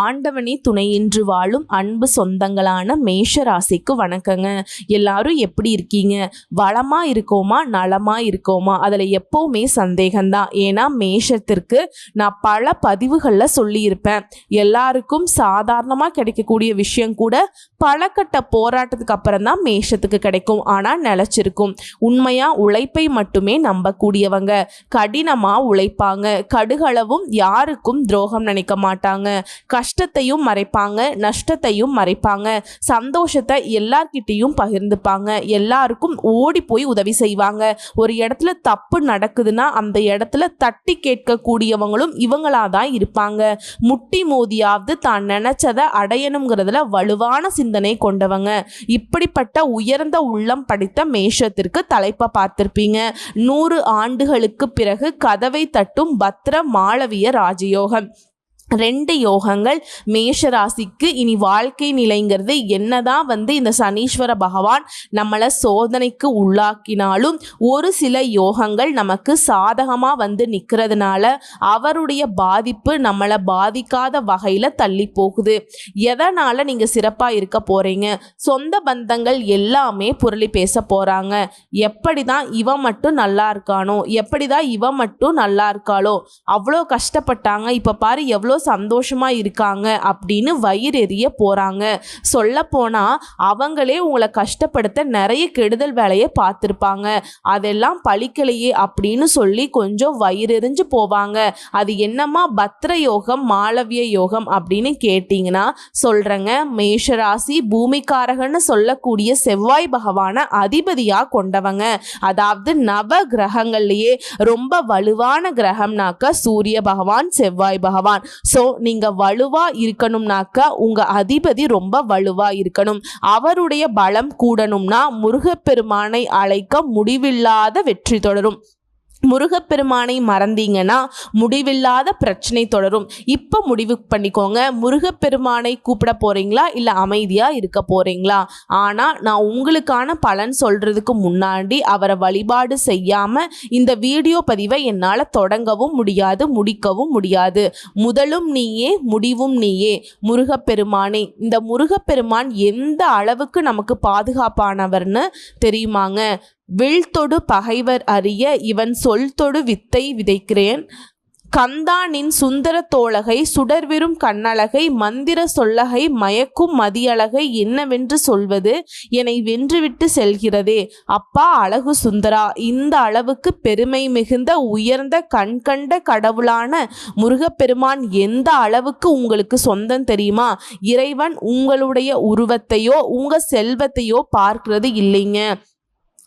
ஆண்டவனே துணையின்றி வாழும் அன்பு சொந்தங்களான மேஷ ராசிக்கு வணக்கங்க. எல்லாரும் எப்படி இருக்கீங்க? வளமா இருக்கோமா, நலமா இருக்கோமா? அதில் எப்போவுமே சந்தேகம்தான். ஏன்னா மேஷத்திற்கு நான் பல பதிவுகளில் சொல்லியிருப்பேன், எல்லாருக்கும் சாதாரணமாக கிடைக்கக்கூடிய விஷயம் கூட பல கட்ட போராட்டத்துக்கு அப்புறம் தான் மேஷத்துக்கு கிடைக்கும். ஆனால் நிலச்சிருக்கும். உண்மையாக உழைப்பை மட்டுமே நம்பக்கூடியவங்க, கடினமாக உழைப்பாங்க, கடுகளவும் யாருக்கும் துரோகம் நினைக்க மாட்டாங்க, கஷ்டத்தையும் மறைப்பாங்க, நஷ்டத்தையும் மறைப்பாங்க, சந்தோஷத்தை எல்லார்கிட்டையும் பகிர்ந்துப்பாங்க, எல்லாருக்கும் ஓடி போய் உதவி செய்வாங்க. ஒரு இடத்துல தப்பு நடக்குதுன்னா அந்த இடத்துல தட்டி கேட்கக்கூடியவங்களும் இவங்களா தான் இருப்பாங்க. முட்டி மோதியாவது தான் நினைச்சதை அடையணுங்கிறதுல வலுவான சிந்தனை கொண்டவங்க. இப்படிப்பட்ட உயர்ந்த உள்ளம் படித்த மேஷத்திற்கு தலைப்பை பார்த்திருப்பீங்க. 100 ஆண்டுகளுக்கு பிறகு கதவை தட்டும் பத்ர மாளவிய ராஜயோகம். 2 யோகங்கள் மேஷ ராசிக்கு. இனி வாழ்க்கை நிலைங்கிறது என்னதான் இந்த சனீஸ்வர பகவான் நம்மளை சோதனைக்கு உள்ளாக்கினாலும் ஒரு சில யோகங்கள் நமக்கு சாதகமாக நிற்கிறதுனால அவருடைய பாதிப்பு நம்மளை பாதிக்காத வகையில் தள்ளி போகுது. எதனால் நீங்கள் சிறப்பாக இருக்க போகிறீங்க? சொந்த பந்தங்கள் எல்லாமே புரளி பேச போகிறாங்க. எப்படி தான் இவன் மட்டும் நல்லா இருக்கானோ, எப்படி தான் இவன் மட்டும் நல்லா இருக்காளோ, அவ்வளோ கஷ்டப்பட்டாங்க, இப்போ பாரு எவ்வளோ சந்தோஷமா இருக்காங்க அப்படின்னு வயிறு எறிய போறாங்க. சொல்ல போனா அவங்களே உங்களை கஷ்டப்படுத்த நிறைய கெடுதல் வேலையை பார்த்திருப்பாங்க. அதெல்லாம் பழிக்கலையே அப்படின்னு சொல்லி கொஞ்சம் வயிறெறிஞ்சு போவாங்க. அது என்னமா பத்ர யோகம் மாளவிய யோகம் அப்படின்னு கேட்டீங்கன்னா சொல்றேங்க. மேஷராசி பூமிக்காரகன்னு சொல்லக்கூடிய செவ்வாய் பகவான அதிபதியா கொண்டவங்க. அதாவது நவ கிரகங்கள்லயே ரொம்ப வலுவான கிரகம்னாக்க சூரிய பகவான், செவ்வாய் பகவான். ஸோ நீங்கள் வலுவாக இருக்கணும்னாக்கா உங்கள் அதிபதி ரொம்ப வலுவாக இருக்கணும். அவருடைய பலம் கூடணும்னா முருகப்பெருமானை அழைக்க முடிவில்லாத வெற்றி தொடரும். முருகப்பெருமானை மறந்தீங்கன்னா முடிவில்லாத பிரச்சனை தொடரும். இப்போ முடிவு பண்ணிக்கோங்க, முருகப்பெருமானை கூப்பிட போகிறீங்களா இல்லை அமைதியாக இருக்க போகிறீங்களா? ஆனால் நான் உங்களுக்கான பலன் சொல்கிறதுக்கு முன்னாடி அவரை வழிபாடு செய்யாமல் இந்த வீடியோ பதிவை என்னால் தொடங்கவும் முடியாது, முடிக்கவும் முடியாது. முதலும் நீயே, முடிவும் நீயே. முருகப்பெருமானே, இந்த முருகப்பெருமான் எந்த அளவுக்கு நமக்கு பாதுகாப்பானவர்னு தெரியுமாங்க? விழ்தொடு பகைவர் அறிய இவன் சொல்தொடு வித்தை விதைக்கிறேன். கந்தானின் சுந்தர தோழகை சுடர்விரும் கண்ணழகை மந்திர சொல்லகை மயக்கும் மதியழகை என்னவென்று சொல்வது என்னை வென்றுவிட்டு செல்கிறதே. அப்பா அழகு சுந்தரா, இந்த அளவுக்கு பெருமை மிகுந்த உயர்ந்த கண்கண்ட கடவுளான முருகப்பெருமான் எந்த அளவுக்கு உங்களுக்கு சொந்தம் தெரியுமா? இறைவன் உங்களுடைய உருவத்தையோ உங்க செல்வத்தையோ பார்க்கிறது இல்லைங்க.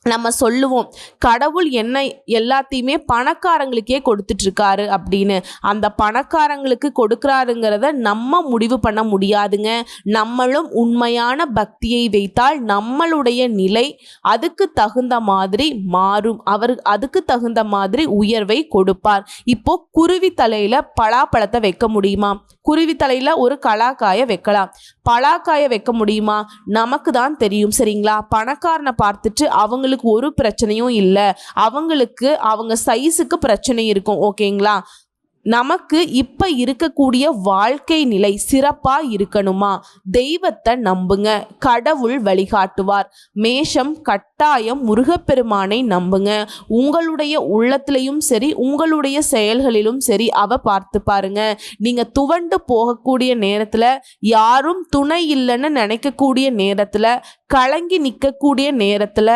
நம்ம சொல்லுவோம் கடவுள் என்ன எல்லாத்தையுமே பணக்காரங்களுக்கே கொடுத்துட்ருக்காரு அப்படின்னு. அந்த பணக்காரங்களுக்கு கொடுக்குறாருங்கிறத நம்ம முடிவு பண்ண முடியாதுங்க. நம்மளும் உண்மையான பக்தியை வைத்தால் நம்மளுடைய நிலை அதுக்கு தகுந்த மாதிரி மாறும். அவர் அதுக்கு தகுந்த மாதிரி உயர்வை கொடுப்பார். இப்போ குருவி தலையில் பலாப்பழத்தை வைக்க முடியுமா? குருவி தலையில் ஒரு கலாக்காயை வைக்கலாம். பலாக்காயை வைக்க முடியுமா? நமக்கு தான் தெரியும், சரிங்களா? பணக்காரனை பார்த்துட்டு அவங்களுக்கு ஒரு பிரச்சனையும் இல்லை, அவங்களுக்கு அவங்க சைஸுக்கு பிரச்சனை இருக்கும், ஓகேங்களா? நமக்கு இப்போ இருக்கக்கூடிய வாழ்க்கை நிலை சிறப்பாக இருக்கணுமா? தெய்வத்தை நம்புங்க, கடவுள் வழிகாட்டுவார். மேஷம் கட்டாயம் முருகப்பெருமானை நம்புங்க. உங்களுடைய உள்ளத்திலையும் சரி உங்களுடைய செயல்களிலும் சரி அவ பார்த்து பாருங்க. நீங்கள் துவண்டு போகக்கூடிய நேரத்தில், யாரும் துணை இல்லைன்னு நினைக்கக்கூடிய நேரத்தில், கலங்கி நிற்கக்கூடிய நேரத்தில்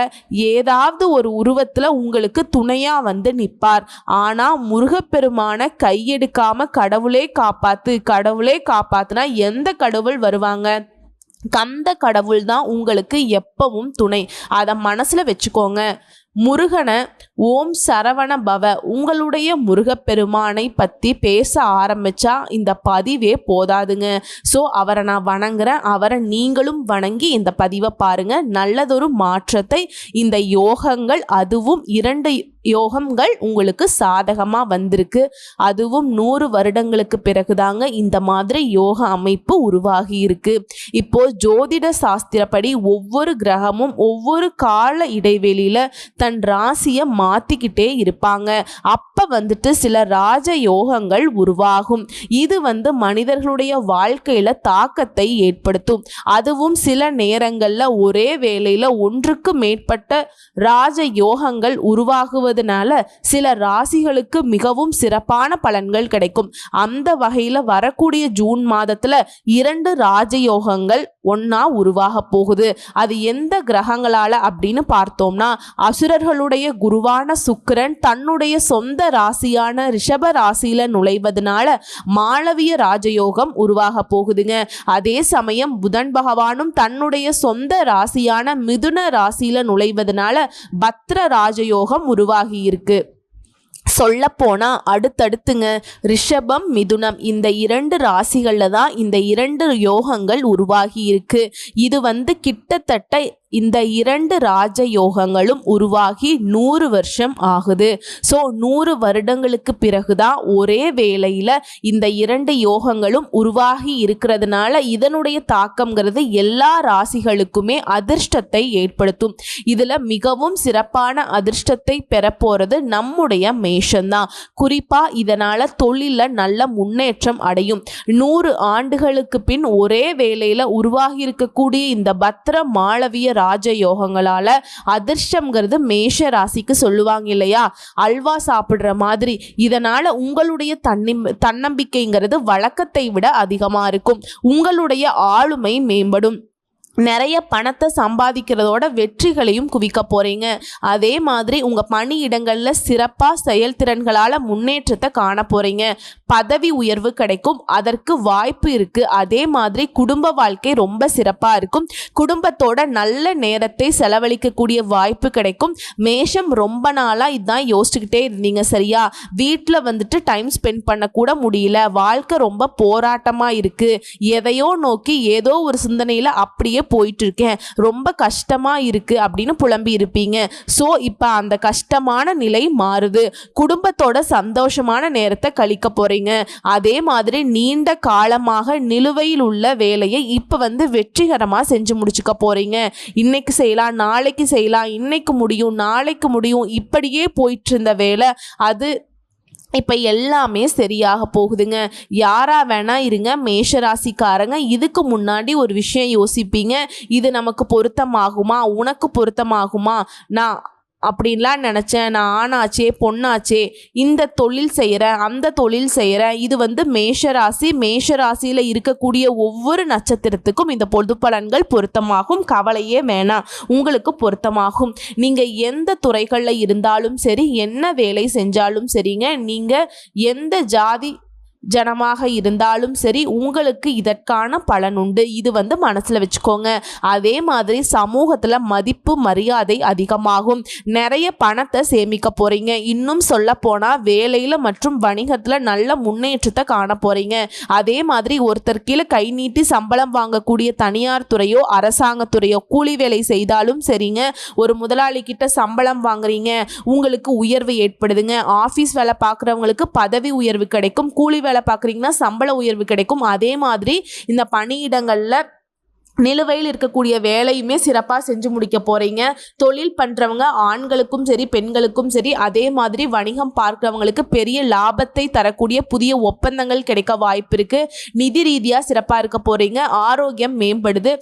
ஏதாவது ஒரு உருவத்தில் உங்களுக்கு துணையாக நிற்பார். ஆனால் முருகப்பெருமான கையெடுக்காம கடவுளே காப்பாத்து, கடவுளே காப்பாத்துனா எந்த கடவுள் வருவாங்க? கந்த கடவுள் தான் உங்களுக்கு எப்பவும் துணை. அதை மனசில் வச்சுக்கோங்க. முருகனை ஓம் சரவண பவ, உங்களுடைய முருகப்பெருமானை பற்றி பேச ஆரம்பித்தா இந்த பதிவே போதாதுங்க. ஸோ அவரை நான் வணங்குறேன், அவரை நீங்களும் வணங்கி இந்த பதிவை பாருங்கள். நல்லதொரு மாற்றத்தை இந்த யோகங்கள், அதுவும் 2 யோகங்கள் உங்களுக்கு சாதகமாக வந்திருக்கு. அதுவும் 100 வருடங்களுக்கு பிறகுதாங்க இந்த மாதிரி யோக அமைப்பு உருவாகி இருக்கு. இப்போ ஜோதிட சாஸ்திரப்படி ஒவ்வொரு கிரகமும் ஒவ்வொரு கால இடைவெளியில தன் ராசியை மாத்திக்கிட்டே இருப்பாங்க. அப்ப வந்துட்டு சில ராஜ யோகங்கள் உருவாகும். இது மனிதர்களுடைய வாழ்க்கையில தாக்கத்தை ஏற்படுத்தும். அதுவும் சில நேரங்கள்ல ஒரே வேளையில ஒன்றுக்கு மேற்பட்ட ராஜ யோகங்கள் உருவாகுவதனால சில ராசிகளுக்கு மிகவும் சிறப்பான பலன்கள் கிடைக்கும். அந்த வகையில வரக்கூடிய ஜூன் மாதத்துல 2 ராஜயோகங்கள் ஒன்னா உருவாக போகுது. அது எந்த கிரகங்களால அப்படின்னு பார்த்தோம்னா, அசுரர்களுடைய குருவான சுக்கிரன் தன்னுடைய சொந்த ராசியான ரிஷப ராசியில நுழைவதனால மாளவிய ராஜயோகம் உருவாக போகுதுங்க. அதே சமயம் புதன் பகவானும் தன்னுடைய சொந்த ராசியான மிதுன ராசியில நுழைவதனால பத்ர ராஜயோகம் உருவாகி இருக்கு. சொல்ல போனா அடுத்தடுத்துங்க ரிஷபம் மிதுனம் இந்த 2 ராசிகள்ல தான் இந்த 2 யோகங்கள் உருவாகி இருக்கு. இது கிட்டத்தட்ட இந்த 2 ராஜ யோகங்களும் உருவாகி 100 வருஷம் ஆகுது. ஸோ 100 வருடங்களுக்கு பிறகுதான் ஒரே வேளையில் இந்த 2 யோகங்களும் உருவாகி இருக்கிறதுனால இதனுடைய தாக்கம்ங்கிறது எல்லா ராசிகளுக்குமே அதிர்ஷ்டத்தை ஏற்படுத்தும். இதில் மிகவும் சிறப்பான அதிர்ஷ்டத்தை பெறப்போகிறது நம்முடைய மேஷம்தான். குறிப்பாக இதனால் தொழிலில் நல்ல முன்னேற்றம் அடையும். 100 ஆண்டுகளுக்கு பின் ஒரே வேளையில் உருவாகி இருக்கக்கூடிய இந்த பத்ர மாளவிய ராஜயோகங்களால அதிர்ஷ்டம்ங்கிறது மேஷ ராசிக்கு சொல்லுவாங்க இல்லையா, அல்வா சாப்பிடுற மாதிரி. இதனால உங்களுடைய தன்னம்பிக்கைங்கிறது வழக்கத்தை விட அதிகமா இருக்கும். உங்களுடைய ஆளுமை மேம்படும். நிறைய பணத்தை சம்பாதிக்கிறதோட வெற்றிகளையும் குவிக்க போறீங்க. அதே மாதிரி உங்க பணியிடங்கள்ல சிறப்பா செயல்திறன்களால முன்னேற்றத்தை காண போறீங்க. பதவி உயர்வு கிடைக்கும், அதற்கு வாய்ப்பு இருக்கு. அதே மாதிரி குடும்ப வாழ்க்கை ரொம்ப சிறப்பா இருக்கும். குடும்பத்தோட நல்ல நேரத்தை செலவழிக்கக்கூடிய வாய்ப்பு கிடைக்கும். மேஷம் ரொம்ப நாளா இதான் யோசிச்சுக்கிட்டே இருந்தீங்க சரியா, வீட்டில் டைம் ஸ்பெண்ட் பண்ண கூட முடியல, வாழ்க்கை ரொம்ப போராட்டமா இருக்கு, எதையோ நோக்கி ஏதோ ஒரு சிந்தனையில அப்படியே போயிட்டு இருக்கேன், ரொம்ப கஷ்டமா இருக்கு அப்படின்னு புலம்பி இருப்பீங்க. ஸோ இப்போ அந்த கஷ்டமான நிலை மாறுது. குடும்பத்தோட சந்தோஷமான நேரத்தை கழிக்க போறீங்க. அதே மாதிரி நீண்ட காலமாக நிலுவையில் உள்ள வேலையை இப்போ வெற்றிகரமாக செஞ்சு முடிச்சுக்க போறீங்க. இன்னைக்கு செய்யலாம், நாளைக்கு செய்யலாம், இன்னைக்கு முடியும், நாளைக்கு முடியும், இப்படியே போயிட்டு இருந்த வேலை அது இப்போ எல்லாமே சரியாக போகுதுங்க. யாரா வேணா இருங்க மேஷராசிக்காரங்க, இதுக்கு முன்னாடி ஒரு விஷயம் யோசிப்பீங்க, இது நமக்கு பொருத்தமாகுமா, உனக்கு பொருத்தமாகுமா, நான் அப்படின்லாம் நினச்சேன், நான் ஆணாச்சே பொண்ணாச்சே, இந்த தொழில் செய்கிறேன் அந்த தொழில் செய்கிறேன். இது மேஷராசியில் இருக்கக்கூடிய ஒவ்வொரு நட்சத்திரத்துக்கும் இந்த பொது பலன்கள் பொருத்தமாகும். கவலையே வேணாம், உங்களுக்கு பொருத்தமாகும். நீங்கள் எந்த துறைகளில் இருந்தாலும் சரி, என்ன வேலை செஞ்சாலும் சரிங்க, நீங்கள் எந்த ஜாதி ஜனமாக இருந்தாலும் சரி, உங்களுக்கு இதற்கான பலன் உண்டு. இது மனசில் வச்சுக்கோங்க. அதே மாதிரி சமூகத்தில் மதிப்பு மரியாதை அதிகமாகும். நிறைய பணத்தை சேமிக்க போகிறீங்க. இன்னும் சொல்ல போனால் வேலையில் மற்றும் வணிகத்தில் நல்ல முன்னேற்றத்தை காண போகிறீங்க. அதே மாதிரி ஒருத்தர் கீழே கை நீட்டி சம்பளம் வாங்கக்கூடிய தனியார் துறையோ அரசாங்கத்துறையோ கூலி வேலை செய்தாலும் சரிங்க, ஒரு முதலாளி கிட்ட சம்பளம் வாங்குறீங்க, உங்களுக்கு உயர்வு ஏற்படுதுங்க. ஆஃபீஸ் வேலை பார்க்குறவங்களுக்கு பதவி உயர்வு கிடைக்கும். கூலி வேலை பார்க்குறீங்கன்னா சம்பள உயர்வு கிடைக்கும். அதே மாதிரி இந்த பணியிடங்களில் நிலுவையில் இருக்கக்கூடிய வேலையுமே சிறப்பாக செஞ்சு முடிக்க போகிறீங்க. தொழில் பண்ணுறவங்க ஆண்களுக்கும் சரி பெண்களுக்கும் சரி, அதே மாதிரி வணிகம் பார்க்குறவங்களுக்கு பெரிய லாபத்தை தரக்கூடிய புதிய ஒப்பந்தங்கள் கிடைக்க வாய்ப்பு இருக்குது. நிதி ரீதியாக சிறப்பாக இருக்க போகிறீங்க. ஆரோக்கியம் மேம்படுது.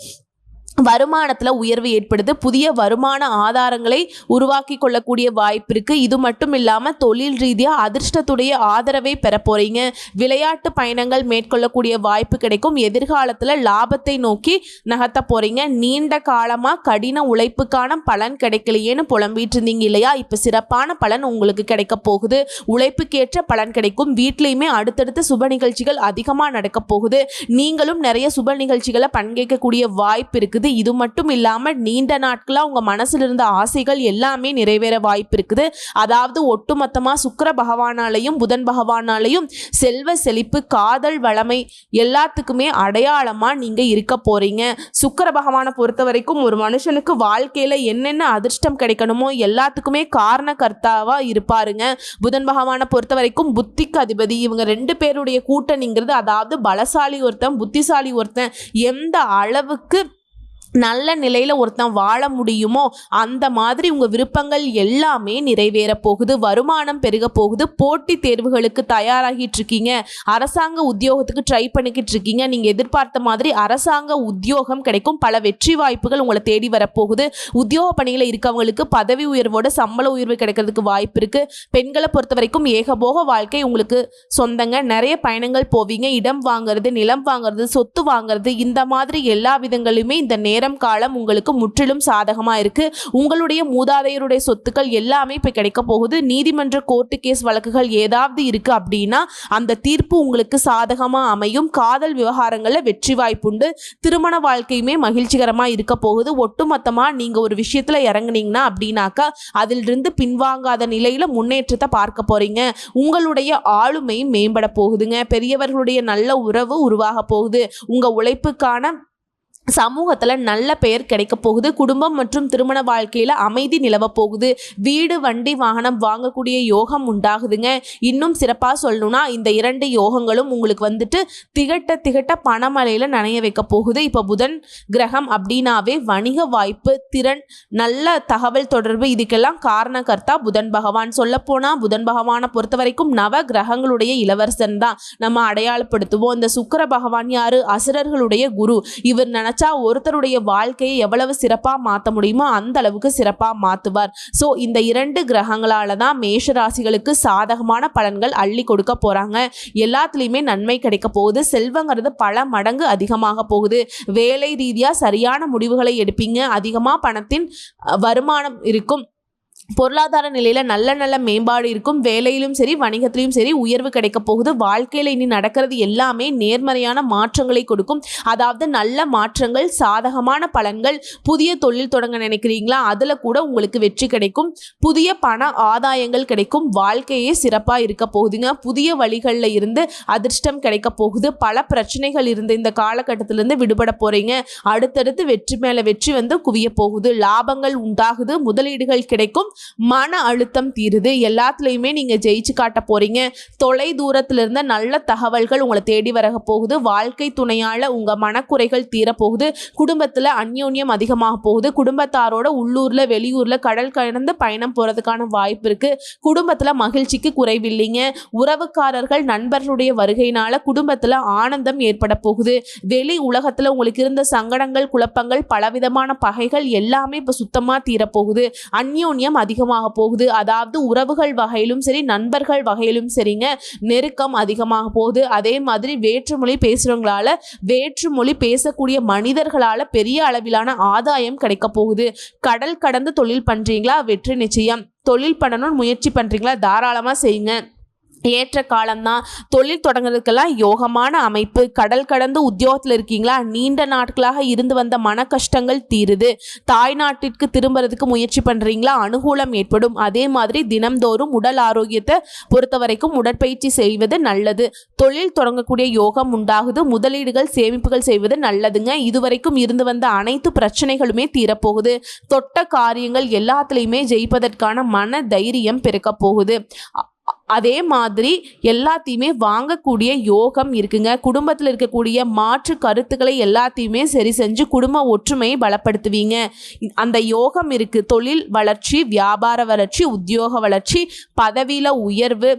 வருமானத்தில் உயர்வு ஏற்படுது. புதிய வருமான ஆதாரங்களை உருவாக்கி கொள்ளக்கூடிய வாய்ப்பு இருக்குது. இது மட்டும் இல்லாமல் தொழில் ரீதியாக அதிர்ஷ்டத்துடைய ஆதரவை பெற போகிறீங்க. விளையாட்டு பயணங்கள் மேற்கொள்ளக்கூடிய வாய்ப்பு கிடைக்கும். எதிர்காலத்தில் லாபத்தை நோக்கி நகர்த்த போகிறீங்க. நீண்ட காலமாக கடின உழைப்புக்கான பலன் கிடைக்கலையேன்னு புலம்பிட்டு இருந்தீங்க இல்லையா, இப்போ சிறப்பான பலன் உங்களுக்கு கிடைக்க போகுது. உழைப்புக்கேற்ற பலன் கிடைக்கும். வீட்லேயுமே அடுத்தடுத்த சுப நிகழ்ச்சிகள் அதிகமாக நடக்க போகுது. நீங்களும் நிறைய சுப நிகழ்ச்சிகளை பங்கேற்கக்கூடிய வாய்ப்பு இருக்குது. இருக்குது. இது மட்டும் இல்லாமல் நீண்ட நாட்களாக உங்கள் மனசில் இருந்த ஆசைகள் எல்லாமே நிறைவேற வாய்ப்பு இருக்குது. அதாவது ஒட்டுமொத்தமாக சுக்கிர பகவானாலையும் புதன் பகவானாலையும் செல்வ செழிப்பு, காதல் வளமை எல்லாத்துக்குமே அடையாளமாக நீங்கள் இருக்க போகிறீங்க. சுக்கிர பகவானை பொறுத்த வரைக்கும் ஒரு மனுஷனுக்கு வாழ்க்கையில் என்னென்ன அதிர்ஷ்டம் கிடைக்கணுமோ எல்லாத்துக்குமே காரணகர்த்தாவாக இருப்பாருங்க. புதன் பகவானை பொறுத்த வரைக்கும் புத்திக்கு அதிபதி. இவங்க 2 பேருடைய கூட்டணிங்கிறது, அதாவது பலசாலி ஒருத்தன் புத்திசாலி ஒருத்தன் எந்த அளவுக்கு நல்ல நிலையில் ஒருத்தன் வாழ முடியுமோ அந்த மாதிரி உங்கள் விருப்பங்கள் எல்லாமே நிறைவேற போகுது. வருமானம் பெருக போகுது. போட்டி தேர்வுகளுக்கு தயாராகிட்டு இருக்கீங்க. அரசாங்க உத்தியோகத்துக்கு ட்ரை பண்ணிக்கிட்டு இருக்கீங்க. நீங்கள் எதிர்பார்த்த மாதிரி அரசாங்க உத்தியோகம் கிடைக்கும். பல வெற்றி வாய்ப்புகள் உங்களை தேடி வரப்போகுது. உத்தியோக பணியில் இருக்கவங்களுக்கு பதவி உயர்வோட சம்பள உயர்வு கிடைக்கிறதுக்கு வாய்ப்பு இருக்குது. பெண்களை பொறுத்த வரைக்கும் ஏகபோக வாழ்க்கை உங்களுக்கு சொந்தங்க. நிறைய பயணங்கள் போவீங்க. இடம் வாங்குறது, நிலம் வாங்குறது, சொத்து வாங்குறது, இந்த மாதிரி எல்லா விதங்களுமே இந்த நேரம் காலம் உங்களுக்கு முற்றிலும் சாதகமா இருக்கு. உங்களுடைய மூதாதையருடைய சொத்துக்கள் எல்லாமே இப்ப கிடைக்க போகுது. நீதிமன்ற கோர்ட்டு கேஸ் வழக்குகள் ஏதாவது இருக்கு அப்படின்னா அந்த தீர்ப்பு உங்களுக்கு சாதகமா அமையும். காதல் விவகாரங்கள்ல வெற்றி வாய்ப்புண்டு. திருமண வாழ்க்கையுமே மகிழ்ச்சிகரமா இருக்க போகுது. ஒட்டுமொத்தமா நீங்க ஒரு விஷயத்துல இறங்குனீங்கன்னா அப்படின்னாக்கா அதிலிருந்து பின்வாங்காத நிலையில முன்னேற்றத்தை பார்க்க போறீங்க. உங்களுடைய ஆளுமை மேம்பட போகுதுங்க. பெரியவர்களுடைய நல்ல உறவு உருவாக போகுது. உங்க உழைப்புக்கான சமூகத்தில் நல்ல பெயர் கிடைக்க போகுது. குடும்பம் மற்றும் திருமண வாழ்க்கையில் அமைதி நிலவ போகுது. வீடு, வண்டி, வாகனம் வாங்கக்கூடிய யோகம் உண்டாகுதுங்க. இன்னும் சிறப்பாக சொல்லணும்னா இந்த 2 யோகங்களும் உங்களுக்கு வந்துட்டு திகட்ட பணமழையில் நனைய வைக்க போகுது. இப்போ புதன் கிரகம் அப்படின்னாவே வணிக வாய்ப்பு, திறன், நல்ல தகவல் தொடர்பு, இதுக்கெல்லாம் காரணகர்த்தா புதன் பகவான். சொல்லப்போனால் புதன் பகவானை பொறுத்த வரைக்கும் நவ கிரகங்களுடைய இளவரசன் தான் நம்ம அடையாளப்படுத்துவோம். இந்த சுக்கிர பகவான் யாரு? அசுரர்களுடைய குரு. இவர் நினைச்சா ஒருத்தருடைய வாழ்க்கையை எவ்வளவு சிறப்பா மாற்ற முடியுமோ அந்த அளவுக்கு சிறப்பா மாத்துவார். சோ இந்த 2 கிரகங்களால தான் மேஷ ராசிகளுக்கு சாதகமான பலன்கள் அள்ளி கொடுக்க போறாங்க. எல்லாத்துலயுமே நன்மை கிடைக்க போகுது. செல்வங்கிறது பல மடங்கு அதிகமாக போகுது. வேலை ரீதியா சரியான முடிவுகளை எடுப்பீங்க. அதிகமா பணத்தின் வருமானம் இருக்கும். பொருளாதார நிலையில நல்ல மேம்பாடு இருக்கும். வேலையிலும் சரி வணிகத்திலும் சரி உயர்வு கிடைக்க போகுது. வாழ்க்கையில இனி நடக்கிறது எல்லாமே நேர்மறையான மாற்றங்களை கொடுக்கும். அதாவது நல்ல மாற்றங்கள், சாதகமான பலன்கள். புதிய தொழில் தொடங்க நினைக்கிறீங்களா? அதுல கூட உங்களுக்கு வெற்றி கிடைக்கும். புதிய பண ஆதாயங்கள் கிடைக்கும். வாழ்க்கையே சிறப்பா இருக்க போகுதுங்க. புதிய வழிகளில் இருந்து அதிர்ஷ்டம் கிடைக்க போகுது. பல பிரச்சனைகள் இருந்த இந்த காலகட்டத்திலிருந்து விடுபட போறீங்க. அடுத்தடுத்து வெற்றி மேல வெற்றி வந்து குவிய போகுது. லாபங்கள் உண்டாகுது. முதலீடுகள் கிடைக்கும். மன அழுத்தம் தீருது. எல்லாத்துலயுமே நீங்க ஜெயிச்சு காட்ட போறீங்க. தொலை தூரத்துல இருந்த நல்ல தகவல்கள் உங்களை தேடி வர போகுது. வாழ்க்கை துணையால உங்க மனக்குறைகள் தீர போகுது. குடும்பத்துல அந்யோன்யம் அதிகமாக போகுது. குடும்பத்தாரோட உள்ளூர்ல வெளியூர்ல கடல் கடந்து பயணம் போறதுக்கான வாய்ப்பு இருக்கு. குடும்பத்துல மகிழ்ச்சிக்கு குறைவில்லைங்க. உறவுக்காரர்கள் நண்பர்களுடைய வருகையினால குடும்பத்துல ஆனந்தம் ஏற்பட போகுது. வெளி உலகத்துல உங்களுக்கு இருந்த சங்கடங்கள், குழப்பங்கள், பலவிதமான பகைகள் எல்லாமே இப்ப சுத்தமா தீரப்போகுது. அந்யோன்யம் அதிகமாக போகுது. அதாவது உறவுகள் வகையிலும் சரி நண்பர்கள் வகையிலும் சரிங்க நெருக்கம் அதிகமாக போகுது. அதே மாதிரி வேற்றுமொழி பேசுறவங்களால, வேற்றுமொழி பேசக்கூடிய மனிதர்களால பெரிய அளவிலான ஆதாயம் கிடைக்க போகுது. கடல் கடந்து தொழில் பண்றீங்களா? வெற்றி நிச்சயம். தொழில் பண்ணணும்னு முயற்சி பண்றீங்களா? தாராளமா செய்யுங்க. ஏற்ற காலம்தான். தொழில் தொடங்குறதுக்கெல்லாம் யோகமான அமைப்பு. கடல் கடந்து உத்தியோகத்தில் இருக்கீங்களா? நீண்ட நாட்களாக இருந்து வந்த மன கஷ்டங்கள் தீருது. தாய் நாட்டிற்கு திரும்புறதுக்கு முயற்சி பண்றீங்களா? அனுகூலம் ஏற்படும். அதே மாதிரி தினம்தோறும் உடல் ஆரோக்கியத்தை பொறுத்த வரைக்கும் உடற்பயிற்சி செய்வது நல்லது. தொழில் தொடங்கக்கூடிய யோகம் உண்டாகுது. முதலீடுகள், சேமிப்புகள் செய்வது நல்லதுங்க. இதுவரைக்கும் இருந்து வந்த அனைத்து பிரச்சனைகளுமே தீரப்போகுது. தொட்ட காரியங்கள் எல்லாத்துலேயுமே ஜெயிப்பதற்கான மன தைரியம் பெருக்க போகுது. அதே மாதிரி எல்லாத்தையுமே வாங்கக்கூடிய யோகம் இருக்குங்க. குடும்பத்தில் இருக்கக்கூடிய மாற்று கருத்துக்களை எல்லாத்தையுமே சரி செஞ்சு குடும்ப ஒற்றுமையை பலப்படுத்துவீங்க. அந்த யோகம் இருக்கு. தொழில் வளர்ச்சி, வியாபார வளர்ச்சி, உத்தியோக வளர்ச்சி, பதவியில உயர்வு,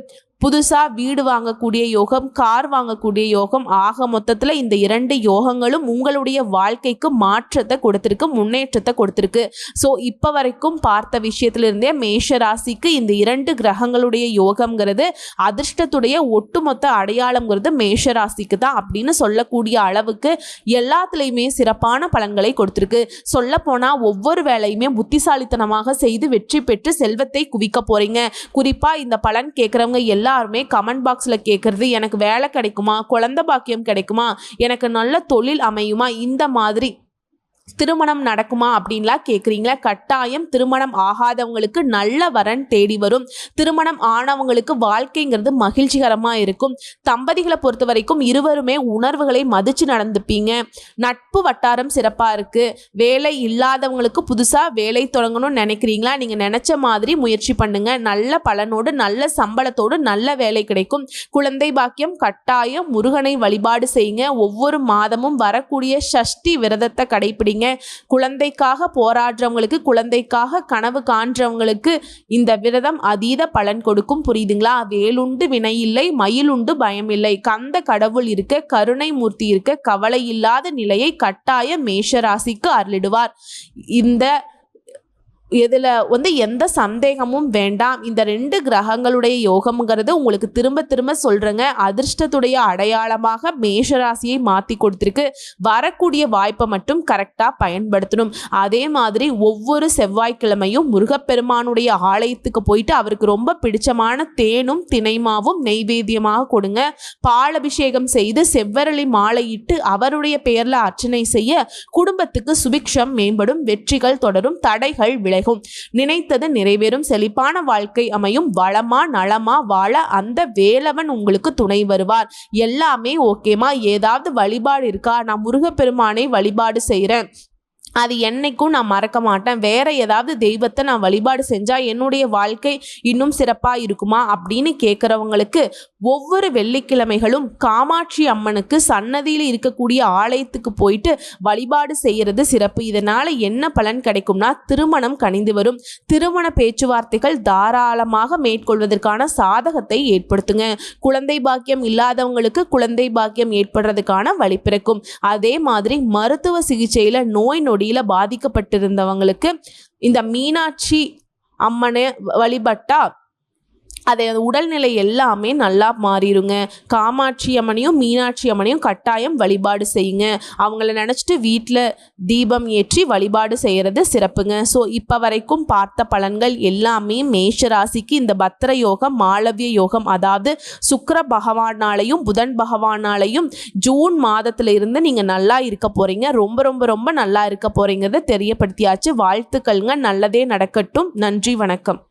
புதுசாக வீடு வாங்கக்கூடிய யோகம், கார் வாங்கக்கூடிய யோகம். ஆக மொத்தத்தில் இந்த 2 யோகங்களும் உங்களுடைய வாழ்க்கைக்கு மாற்றத்தை கொடுத்துருக்கு, முன்னேற்றத்தை கொடுத்துருக்கு. ஸோ இப்போ வரைக்கும் பார்த்த விஷயத்திலிருந்தே மேஷ ராசிக்கு இந்த 2 கிரகங்களுடைய யோகம்ங்கிறது அதிர்ஷ்டத்துடைய ஒட்டுமொத்த அடையாளம்ங்கிறது மேஷ ராசிக்கு தான் அப்படின்னு சொல்லக்கூடிய அளவுக்கு எல்லாத்துலேயுமே சிறப்பான பலன்களை கொடுத்துருக்கு. சொல்லப்போனால் ஒவ்வொரு வேலையுமே புத்திசாலித்தனமாக செய்து வெற்றி பெற்று செல்வத்தை குவிக்க போகிறீங்க. குறிப்பாக இந்த பலன் கேட்குறவங்க எல்லாருமே கமெண்ட் பாக்ஸில் கேட்குறது, எனக்கு வேலை கிடைக்குமா, குழந்தை பாக்கியம் கிடைக்குமா, எனக்கு நல்ல தொழில் அமையுமா, இந்த மாதிரி திருமணம் நடக்குமா அப்படின்லாம் கேட்குறீங்களா? கட்டாயம் திருமணம் ஆகாதவங்களுக்கு நல்ல வரன் தேடி வரும். திருமணம் ஆனவங்களுக்கு வாழ்க்கைங்கிறது மகிழ்ச்சிகரமாக இருக்கும். தம்பதிகளை பொறுத்த வரைக்கும் இருவருமே உணர்வுகளை மதித்து நடந்துப்பீங்க. நட்பு வட்டாரம் சிறப்பாக இருக்குது. வேலை இல்லாதவங்களுக்கு புதுசாக வேலை தொடங்கணும்னு நினைக்கிறீங்களா? நீங்கள் நினச்ச மாதிரி முயற்சி பண்ணுங்க. நல்ல பலனோடு நல்ல சம்பளத்தோடு நல்ல வேலை கிடைக்கும். குழந்தை பாக்கியம் கட்டாயம். முருகனை வழிபாடு செய்யுங்க. ஒவ்வொரு மாதமும் வரக்கூடிய சஷ்டி விரதத்தை கடைபிடிங்க. குழந்தைக்காக போராடுறவங்களுக்கு, குழந்தைக்காக கனவு காண்றவங்களுக்கு இந்த விரதம் அதீத பலன் கொடுக்கும். புரியுதுங்களா? வேலுண்டு வினை இல்லை, மயிலுண்டு பயம் இல்லை. கந்த கடவுள் இருக்க, கருணை மூர்த்தி இருக்க, கவலை இல்லாத நிலையை கட்டாய மேஷ ராசிக்கு அருளிடுவார். இந்த இதில் எந்த சந்தேகமும் வேண்டாம். இந்த 2 கிரகங்களுடைய யோகம்ங்கிறது உங்களுக்கு திரும்ப திரும்ப சொல்கிறேங்க, அதிர்ஷ்டத்துடைய அடையாளமாக மேஷராசியை மாற்றி கொடுத்துருக்கு. வரக்கூடிய வாய்ப்பை மட்டும் கரெக்டாக பயன்படுத்தணும். அதே மாதிரி ஒவ்வொரு செவ்வாய்க்கிழமையும் முருகப்பெருமானுடைய ஆலயத்துக்கு போயிட்டு அவருக்கு ரொம்ப பிடிச்சமான தேனும் தினைமாவும் நெய்வேத்தியமாக கொடுங்க. பாலபிஷேகம் செய்து செவ்வரளி மாலையிட்டு அவருடைய பெயரில் அர்ச்சனை செய்ய குடும்பத்துக்கு சுபிக்ஷம் மேம்படும், வெற்றிகள் தொடரும், தடைகள் விலை, நினைத்தது நிறைவேறும், செழிப்பான வாழ்க்கை அமையும், வளமா நலமா வாழ அந்த வேலவன் உங்களுக்கு துணை வருவார். எல்லாமே ஓகேமா? ஏதாவது வழிபாடு இருக்கா? நான் முருகப்பெருமானை வழிபாடு செய்கிறேன், அது என்னைக்கும் நான் மறக்க மாட்டேன், வேற ஏதாவது தெய்வத்தை நான் வழிபாடு செஞ்சால் என்னுடைய வாழ்க்கை இன்னும் சிறப்பாக இருக்குமா அப்படின்னு கேட்குறவங்களுக்கு ஒவ்வொரு வெள்ளிக்கிழமைகளும் காமாட்சி அம்மனுக்கு சன்னதியில் இருக்கக்கூடிய ஆலயத்துக்கு போயிட்டு வழிபாடு செய்கிறது சிறப்பு. இதனால் என்ன பலன் கிடைக்கும்னா, திருமணம் கனிந்து வரும். திருமண பேச்சுவார்த்தைகள் தாராளமாக மேற்கொள்வதற்கான சாதகத்தை ஏற்படுத்துங்க. குழந்தை பாக்கியம் இல்லாதவங்களுக்கு குழந்தை பாக்கியம் ஏற்படுறதுக்கான வழி பிறக்கும். அதே மாதிரி மருத்துவ சிகிச்சையில் நோய் நொடியில் பாதிக்கப்பட்டிருந்தவங்களுக்கு இந்த மீனாட்சி அம்மனை வழிபட்டா அதை உடல்நிலை எல்லாமே நல்லா மாறிடுங்க. காமாட்சி அம்மனையும் மீனாட்சி அம்மனையும் கட்டாயம் வழிபாடு செய்யுங்க. அவங்கள நினச்சிட்டு வீட்டில் தீபம் ஏற்றி வழிபாடு செய்கிறது சிறப்புங்க. ஸோ இப்போ வரைக்கும் பார்த்த பலன்கள் எல்லாமே மேஷ ராசிக்கு இந்த பத்திர யோகம், மாளவிய யோகம், அதாவது சுக்கிர பகவானாலையும் புதன் பகவானாலையும் ஜூன் மாதத்துல இருந்து நீங்கள் நல்லா இருக்க போகிறீங்க. ரொம்ப ரொம்ப ரொம்ப நல்லா இருக்க போகிறீங்கிறத தெரியப்படுத்தியாச்சு. வாழ்த்துக்கள்ங்க. நல்லதே நடக்கட்டும். நன்றி, வணக்கம்.